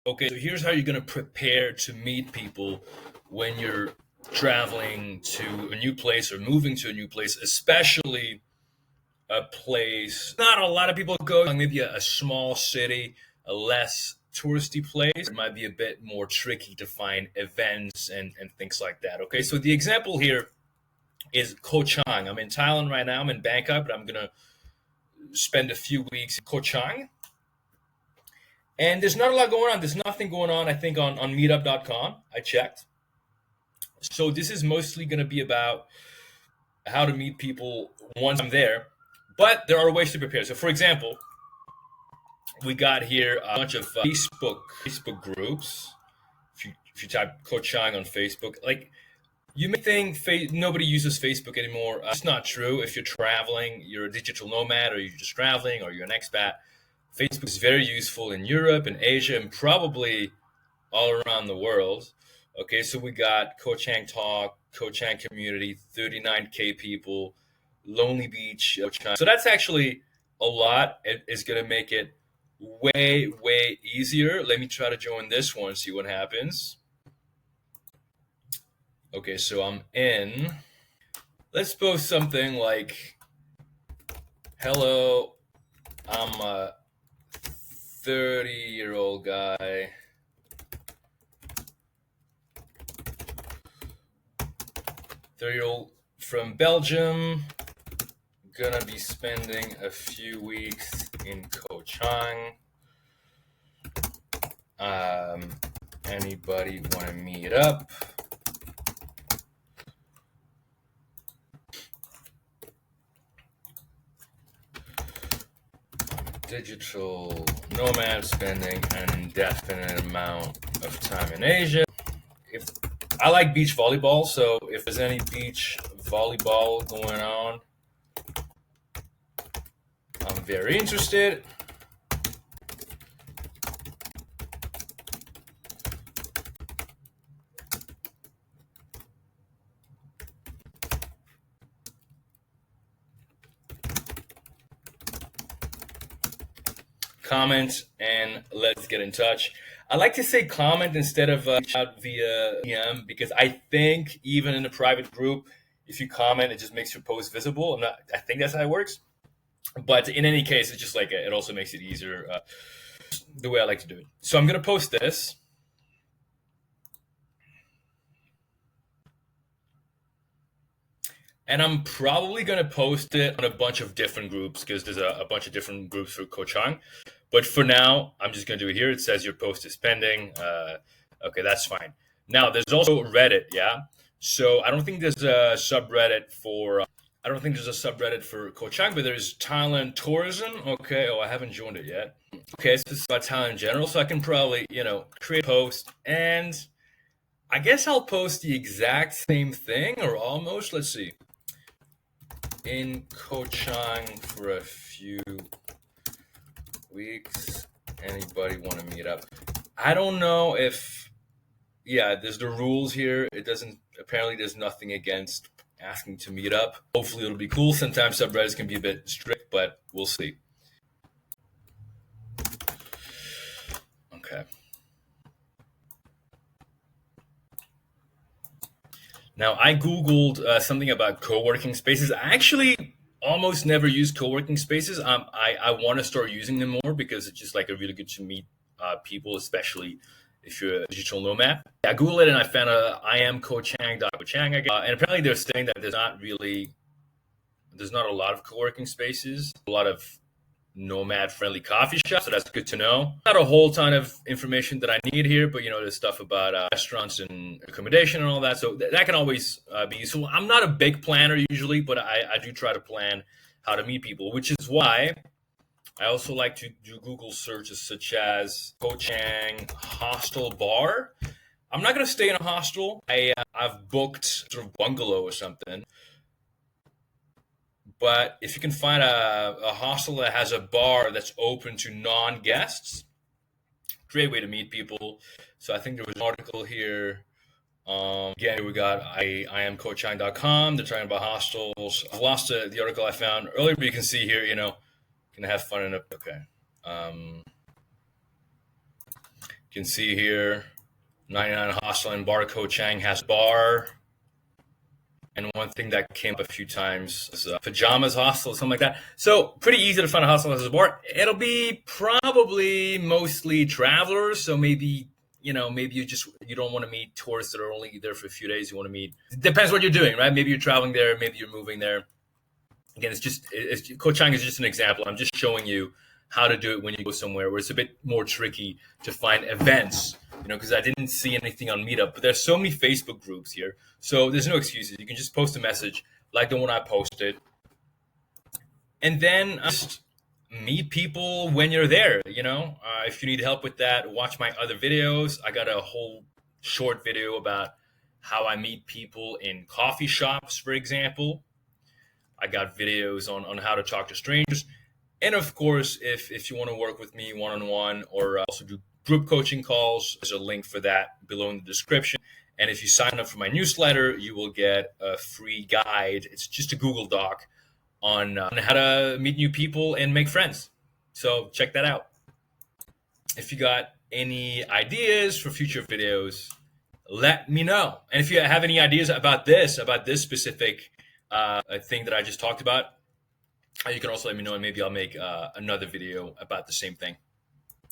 Okay, so here's how you're going to prepare to meet people when you're traveling to a new place or moving to a new place, especially a place not a lot of people go, like maybe a small city, a less touristy place. It might be a bit more tricky to find events and things like that. Okay, so the example here is Koh Chang. I'm in Thailand right now. I'm in Bangkok, but I'm going to spend a few weeks in Koh Chang. And there's not a lot going on. There's nothing going on, I think, on meetup.com. I checked. So this is mostly going to be about how to meet people once I'm there. But there are ways to prepare. So, for example, we got here a bunch of Facebook groups. If you type Koh Chang on Facebook, like you may think nobody uses Facebook anymore. It's not true. If you're traveling, you're a digital nomad, or you're just traveling, or you're an expat, Facebook is very useful in Europe and Asia and probably all around the world. Okay, so we got Koh Chang Talk, Koh Chang Community, 39K people, Lonely Beach, Koh Chang. So that's actually a lot. It is going to make it way, way easier. Let me try to join this one, see what happens. Okay, so I'm in. Let's post something like, hello, I'm a 30-year-old guy. 30-year-old from Belgium. Gonna be spending a few weeks in Koh Chang. Anybody want to meet up? Digital nomad spending an indefinite amount of time in Asia. If I like beach volleyball, so if there's any beach volleyball going on, I'm very interested. Comment and let's get in touch. I like to say comment instead of reach out via DM because I think even in a private group, if you comment, it just makes your post visible. I think that's how it works. But in any case, it's just like it also makes it easier the way I like to do it. So I'm going to post this. And I'm probably going to post it on a bunch of different groups because there's a bunch of different groups for Koh Chang. But for now, I'm just going to do it here. It says your post is pending. Okay, that's fine. Now, there's also Reddit, yeah? So I don't think there's a subreddit for Koh Chang, but there's Thailand tourism. Okay, I haven't joined it yet. Okay, so this is about Thailand in general, so I can probably, create a post. And I guess I'll post the exact same thing, or almost. Let's see. In Koh Chang for a few weeks. Anybody want to meet up? I don't know if, there's the rules here. Apparently there's nothing against asking to meet up. Hopefully it'll be cool. Sometimes subreddits can be a bit strict, but we'll see. Okay. Now, I Googled something about co-working spaces. I actually almost never use co-working spaces. I want to start using them more because it's just like a really good to meet people, especially if you're a digital nomad. I Googled it and I found I am kochang.kochang. And apparently they're saying that there's not a lot of co-working spaces, a lot of nomad-friendly coffee shops, so that's good to know. Not a whole ton of information that I need here, but there's stuff about restaurants and accommodation and all that, so that can always be useful. I'm not a big planner usually, but I do try to plan how to meet people, which is why I also like to do Google searches such as Koh Chang hostel bar. I'm not going to stay in a hostel. I've booked sort of bungalow or something. But if you can find a hostel that has a bar that's open to non-guests, great way to meet people. So I think there was an article here. Again, we got iamkochang.com. They're talking about hostels. I've lost the article I found earlier, but you can see here, can have fun in it. Okay. You can see here, 99 Hostel and Bar Ko Chang has a bar. And one thing that came up a few times is Pajamas Hostel, something like that. So pretty easy to find a hostel as a bar. It'll be probably mostly travelers. So maybe, maybe you don't want to meet tourists that are only there for a few days. You want to meet, depends what you're doing, right? Maybe you're traveling there, maybe you're moving there. Again, Koh Chang is just an example. I'm just showing you how to do it when you go somewhere where it's a bit more tricky to find events, because I didn't see anything on Meetup, but there's so many Facebook groups here. So there's no excuses. You can just post a message like the one I posted, and then just meet people when you're there. If you need help with that, watch my other videos. I got a whole short video about how I meet people in coffee shops, for example. I got videos on how to talk to strangers. And of course, if you want to work with me one-on-one or also do group coaching calls, there's a link for that below in the description. And if you sign up for my newsletter, you will get a free guide. It's just a Google Doc on how to meet new people and make friends. So check that out. If you got any ideas for future videos, let me know. And if you have any ideas about this specific thing that I just talked about, you can also let me know, and maybe I'll make another video about the same thing.